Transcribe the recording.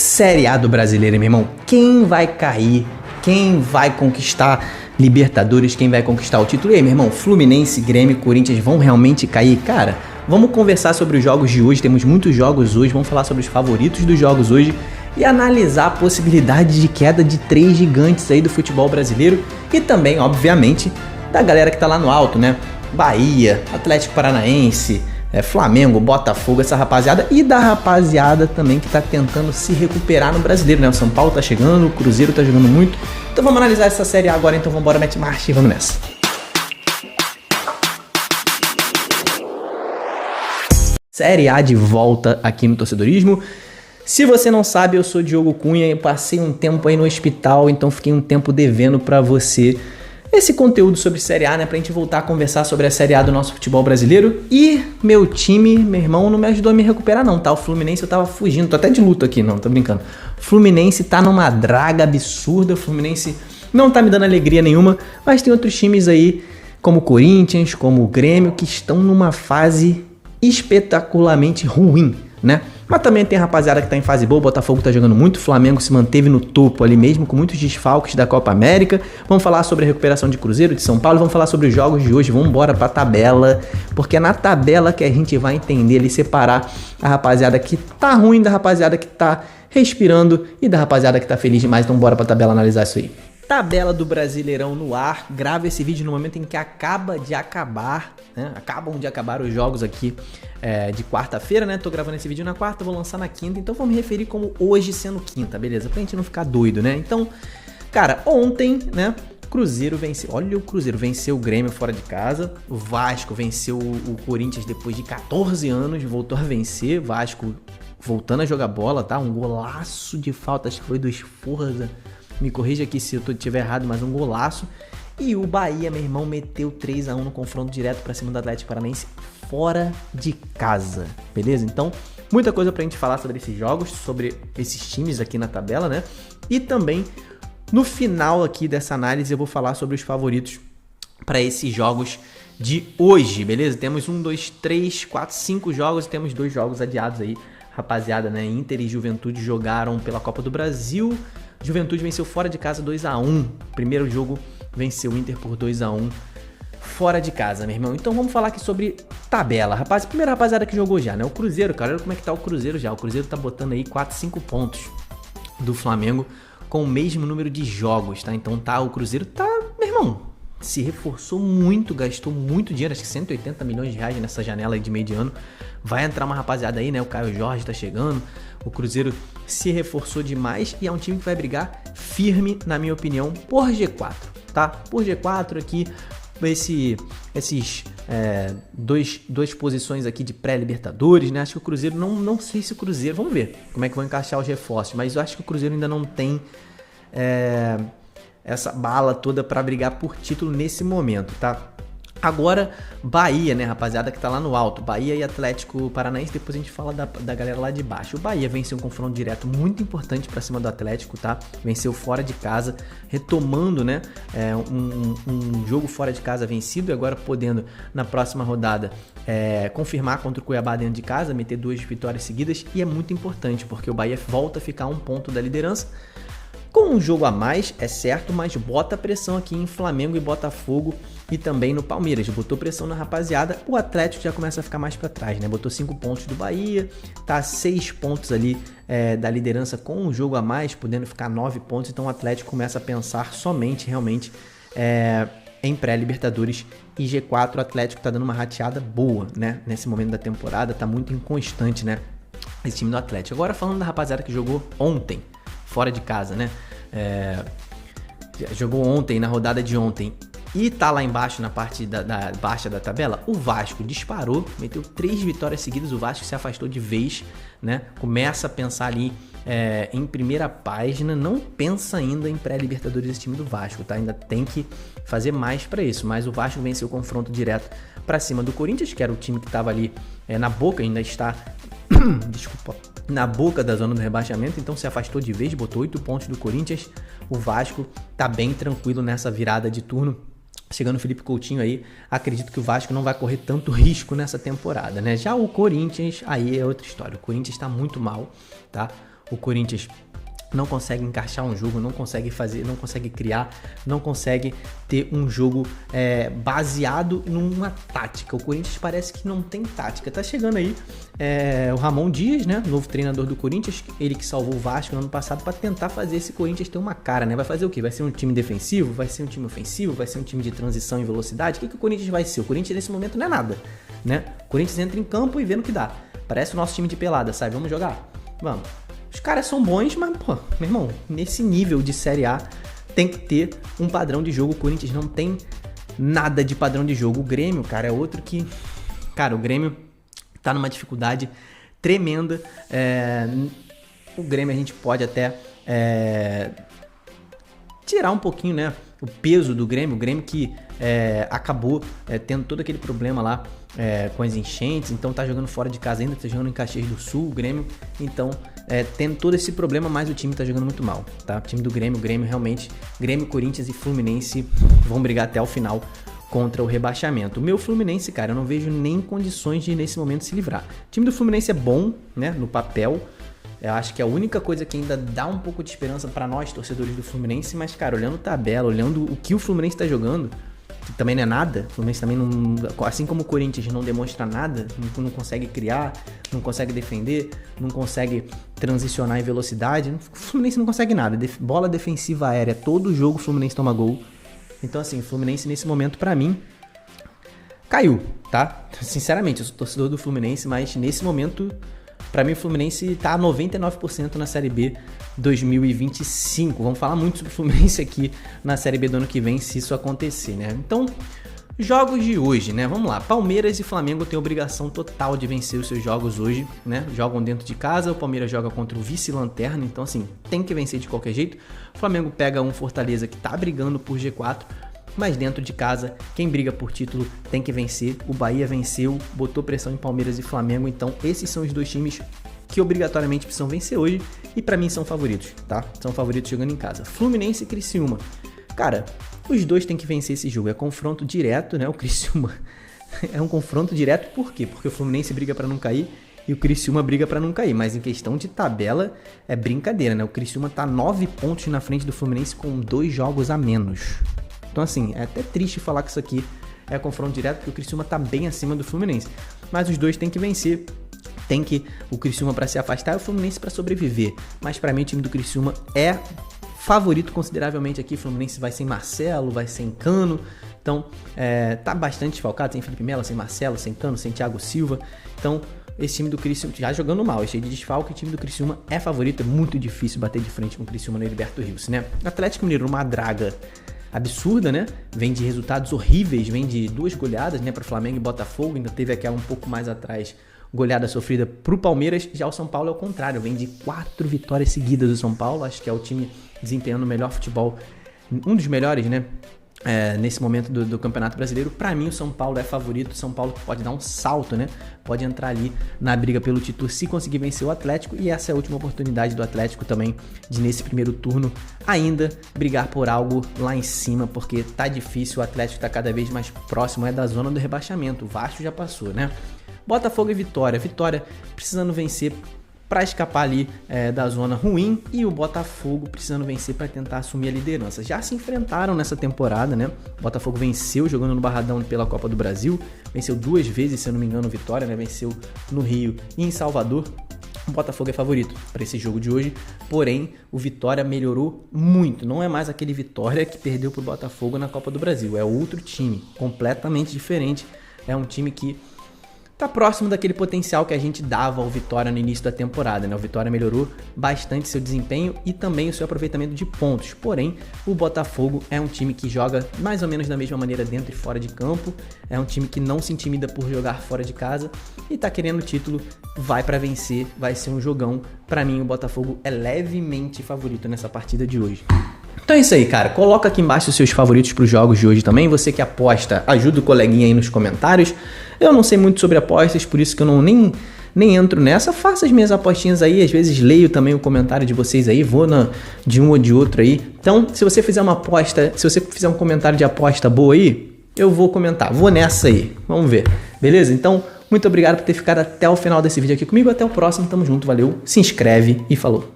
Série A do Brasileiro, meu irmão. Quem vai cair? Quem vai conquistar Libertadores? Quem vai conquistar o título? E aí, meu irmão, Fluminense, Grêmio, Corinthians vão realmente cair? Cara, vamos conversar sobre os jogos de hoje. Temos muitos jogos hoje. Vamos falar sobre os favoritos dos jogos hoje e analisar a possibilidade de queda de 3 gigantes aí do futebol brasileiro e também, obviamente, da galera que tá lá no alto, né? Bahia, Atlético Paranaense, Flamengo, Botafogo, essa rapaziada, e da rapaziada também que tá tentando se recuperar no brasileiro, né? O São Paulo tá chegando, o Cruzeiro tá jogando muito. Então vamos analisar essa Série A agora, então vamos embora, mete marcha e vamos nessa. Série A de volta aqui no Torcedorismo. Se você não sabe, eu sou Diogo Cunha e passei um tempo aí no hospital, então fiquei um tempo devendo pra você esse conteúdo sobre Série A, né? Pra gente voltar a conversar sobre a Série A do nosso futebol brasileiro. E meu time, meu irmão, não me ajudou a me recuperar não, tá? O Fluminense eu tava fugindo, tô até de luto aqui, não, tô brincando. O Fluminense tá numa draga absurda, o Fluminense não tá me dando alegria nenhuma, mas tem outros times aí, como o Corinthians, como o Grêmio, que estão numa fase espetacularmente ruim, né? Mas também tem a rapaziada que tá em fase boa, o Botafogo tá jogando muito, o Flamengo se manteve no topo ali mesmo, com muitos desfalques da Copa América. Vamos falar sobre a recuperação de Cruzeiro, de São Paulo, vamos falar sobre os jogos de hoje, vamos embora pra tabela, porque é na tabela que a gente vai entender ali, separar a rapaziada que tá ruim da rapaziada que tá respirando e da rapaziada que tá feliz demais. Então bora pra tabela analisar isso aí. Tabela do Brasileirão no ar. Grava esse vídeo no momento em que acabam de acabar os jogos aqui de quarta-feira, né? Tô gravando esse vídeo na quarta, vou lançar na quinta, então vou me referir como hoje sendo quinta, beleza? Pra gente não ficar doido, né? Então, cara, ontem, né? Cruzeiro venceu, olha o Cruzeiro, venceu o Grêmio fora de casa, o Vasco venceu o Corinthians depois de 14 anos, voltou a vencer, Vasco voltando a jogar bola, tá? Um golaço de falta, acho que foi do Esforza. Me corrija aqui se eu estiver errado, mas um golaço. E o Bahia, meu irmão, meteu 3-1 no confronto direto pra cima do Atlético Paranaense fora de casa, beleza? Então, muita coisa pra gente falar sobre esses jogos, sobre esses times aqui na tabela, né? E também, no final aqui dessa análise, eu vou falar sobre os favoritos para esses jogos de hoje, beleza? Temos 1, 2, 3, 4, 5 jogos e temos 2 jogos adiados aí, rapaziada, né? Inter e Juventude jogaram pela Copa do Brasil. Juventude venceu fora de casa 2-1. Primeiro jogo venceu o Inter por 2-1 fora de casa, meu irmão. Então vamos falar aqui sobre tabela. Primeira rapaziada que jogou já, né? O Cruzeiro, cara, olha como é que tá o Cruzeiro já. O Cruzeiro tá botando aí 4, 5 pontos do Flamengo com o mesmo número de jogos, tá? Então tá, o Cruzeiro tá, meu irmão, se reforçou muito, gastou muito dinheiro, acho que 180 milhões de reais nessa janela aí de meio de ano. Vai entrar uma rapaziada aí, né? O Caio Jorge tá chegando. O Cruzeiro se reforçou demais e é um time que vai brigar firme, na minha opinião, por G4, tá? Por G4 aqui, esses duas posições aqui de pré-Libertadores, né? Acho que o Cruzeiro, não sei se o Cruzeiro, vamos ver como é que vão encaixar os reforços, mas eu acho que o Cruzeiro ainda não tem essa bala toda para brigar por título nesse momento, tá? Agora, Bahia, né, rapaziada, que tá lá no alto. Bahia e Atlético Paranaense, depois a gente fala da galera lá de baixo. O Bahia venceu um confronto direto muito importante pra cima do Atlético, tá? Venceu fora de casa, retomando, né, um jogo fora de casa vencido e agora podendo, na próxima rodada, confirmar contra o Cuiabá dentro de casa, meter 2 vitórias seguidas. E é muito importante, porque o Bahia volta a ficar a 1 ponto da liderança. Com um jogo a mais, é certo, mas bota pressão aqui em Flamengo e Botafogo e também no Palmeiras. Botou pressão na rapaziada, o Atlético já começa a ficar mais pra trás, né? Botou 5 pontos do Bahia, tá 6 pontos ali da liderança com um jogo a mais, podendo ficar 9 pontos. Então o Atlético começa a pensar somente, realmente, em pré-Libertadores e G4. O Atlético tá dando uma rateada boa, né? Nesse momento da temporada, tá muito inconstante, né? Esse time do Atlético. Agora falando da rapaziada que jogou ontem, fora de casa, né? Jogou ontem, na rodada de ontem, e tá lá embaixo, na parte baixa da tabela, o Vasco disparou, meteu 3 vitórias seguidas, o Vasco se afastou de vez, né? Começa a pensar ali em primeira página, não pensa ainda em pré-Libertadores esse time do Vasco, tá? Ainda tem que fazer mais pra isso, mas o Vasco venceu o confronto direto pra cima do Corinthians, que era o time que tava ali na boca, ainda está na boca da zona do rebaixamento, então se afastou de vez, botou 8 pontos do Corinthians. O Vasco tá bem tranquilo nessa virada de turno. Chegando o Felipe Coutinho aí, acredito que o Vasco não vai correr tanto risco nessa temporada, né? Já o Corinthians, aí é outra história. O Corinthians tá muito mal, tá? o Corinthians não consegue encaixar um jogo, não consegue fazer, não consegue criar, não consegue ter um jogo baseado numa tática. O Corinthians parece que não tem tática. Tá chegando aí o Ramon Dias, né, novo treinador do Corinthians, ele que salvou o Vasco no ano passado, para tentar fazer esse Corinthians ter uma cara, né? Vai fazer o quê? Vai ser um time defensivo? Vai ser um time ofensivo? Vai ser um time de transição e velocidade? O que o Corinthians vai ser? O Corinthians nesse momento não é nada, né? O Corinthians entra em campo e vê no que dá. Parece o nosso time de pelada, sabe? Vamos jogar? Vamos. Os caras são bons, mas, pô, meu irmão, nesse nível de Série A tem que ter um padrão de jogo. O Corinthians não tem nada de padrão de jogo. O Grêmio, cara, é outro que... Cara, o Grêmio tá numa dificuldade tremenda. O Grêmio a gente pode até tirar um pouquinho, né, o peso do Grêmio. O Grêmio que acabou tendo todo aquele problema lá com as enchentes, então tá jogando fora de casa ainda, tá jogando em Caxias do Sul, o Grêmio, então tendo todo esse problema, mas o time tá jogando muito mal, tá? O time do Grêmio realmente, Grêmio, Corinthians e Fluminense vão brigar até o final contra o rebaixamento. O meu Fluminense, cara, eu não vejo nem condições de nesse momento se livrar. O time do Fluminense é bom, né, no papel. Eu acho que é a única coisa que ainda dá um pouco de esperança para nós, torcedores do Fluminense, mas, cara, olhando tabela, olhando o que o Fluminense tá jogando, que também não é nada, o Fluminense também não, assim como o Corinthians não demonstra nada, não consegue criar, não consegue defender, não consegue transicionar em velocidade, o Fluminense não consegue nada, bola defensiva aérea, todo jogo o Fluminense toma gol. Então assim, o Fluminense nesse momento pra mim caiu, tá? Sinceramente, eu sou torcedor do Fluminense, mas nesse momento pra mim o Fluminense tá 99% na Série B 2025. Vamos falar muito sobre o Fluminense aqui na Série B do ano que vem, se isso acontecer, né? Então, jogos de hoje, né? Vamos lá. Palmeiras e Flamengo têm obrigação total de vencer os seus jogos hoje, né? Jogam dentro de casa, o Palmeiras joga contra o vice-lanterna, então assim, tem que vencer de qualquer jeito. O Flamengo pega um Fortaleza que tá brigando por G4, mas dentro de casa, quem briga por título tem que vencer. O Bahia venceu, botou pressão em Palmeiras e Flamengo, então esses são os dois times que obrigatoriamente precisam vencer hoje e pra mim são favoritos, tá? São favoritos jogando em casa. Fluminense e Criciúma. Cara, os dois têm que vencer esse jogo. É confronto direto, né? O Criciúma é um confronto direto, por quê? Porque o Fluminense briga pra não cair e o Criciúma briga pra não cair, mas em questão de tabela é brincadeira, né? O Criciúma tá 9 pontos na frente do Fluminense com 2 jogos a menos. Então assim, é até triste falar que isso aqui é confronto direto, porque o Criciúma tá bem acima do Fluminense. Mas os dois têm que vencer. Tem que o Criciúma para se afastar e o Fluminense para sobreviver. Mas para mim o time do Criciúma é favorito consideravelmente aqui. O Fluminense vai sem Marcelo, vai sem Cano. Então tá bastante desfalcado. Sem Felipe Melo, sem Marcelo, sem Cano, sem Thiago Silva. Então esse time do Criciúma já jogando mal, é cheio de desfalque. O time do Criciúma é favorito. É muito difícil bater de frente com o Criciúma no Heriberto Rios, né? Atlético Mineiro, uma draga absurda, né? Vem de resultados horríveis, vem de 2 goleadas, né, para Flamengo e Botafogo, ainda teve aquela um pouco mais atrás, goleada sofrida pro Palmeiras. Já o São Paulo é o contrário, vem de 4 vitórias seguidas do São Paulo, acho que é o time desempenhando o melhor futebol, um dos melhores, né, nesse momento do Campeonato Brasileiro. Para mim o São Paulo é favorito, o São Paulo pode dar um salto, né, pode entrar ali na briga pelo título se conseguir vencer o Atlético, e essa é a última oportunidade do Atlético também de nesse primeiro turno ainda brigar por algo lá em cima, porque tá difícil, o Atlético tá cada vez mais próximo da zona do rebaixamento, o Vasco já passou, né? Botafogo e Vitória precisando vencer para escapar ali da zona ruim, e o Botafogo precisando vencer para tentar assumir a liderança. Já se enfrentaram nessa temporada, né? O Botafogo venceu jogando no Barradão pela Copa do Brasil, venceu 2 vezes, se eu não me engano, Vitória, né? Venceu no Rio e em Salvador. O Botafogo é favorito para esse jogo de hoje, porém o Vitória melhorou muito, não é mais aquele Vitória que perdeu para o Botafogo na Copa do Brasil, é outro time, completamente diferente, é um time que tá próximo daquele potencial que a gente dava ao Vitória no início da temporada, né? O Vitória melhorou bastante seu desempenho e também o seu aproveitamento de pontos. Porém, o Botafogo é um time que joga mais ou menos da mesma maneira dentro e fora de campo. É um time que não se intimida por jogar fora de casa e tá querendo o título, vai para vencer, vai ser um jogão. Para mim, o Botafogo é levemente favorito nessa partida de hoje. Então é isso aí, cara. Coloca aqui embaixo os seus favoritos para os jogos de hoje também. Você que aposta, ajuda o coleguinha aí nos comentários. Eu não sei muito sobre apostas, por isso que eu nem entro nessa. Faça as minhas apostinhas aí, às vezes leio também o comentário de vocês aí, vou de um ou de outro aí. Então, se você fizer uma aposta, se você fizer um comentário de aposta boa aí, eu vou comentar. Vou nessa aí. Vamos ver. Beleza? Então, muito obrigado por ter ficado até o final desse vídeo aqui comigo. Até o próximo. Tamo junto. Valeu. Se inscreve e falou.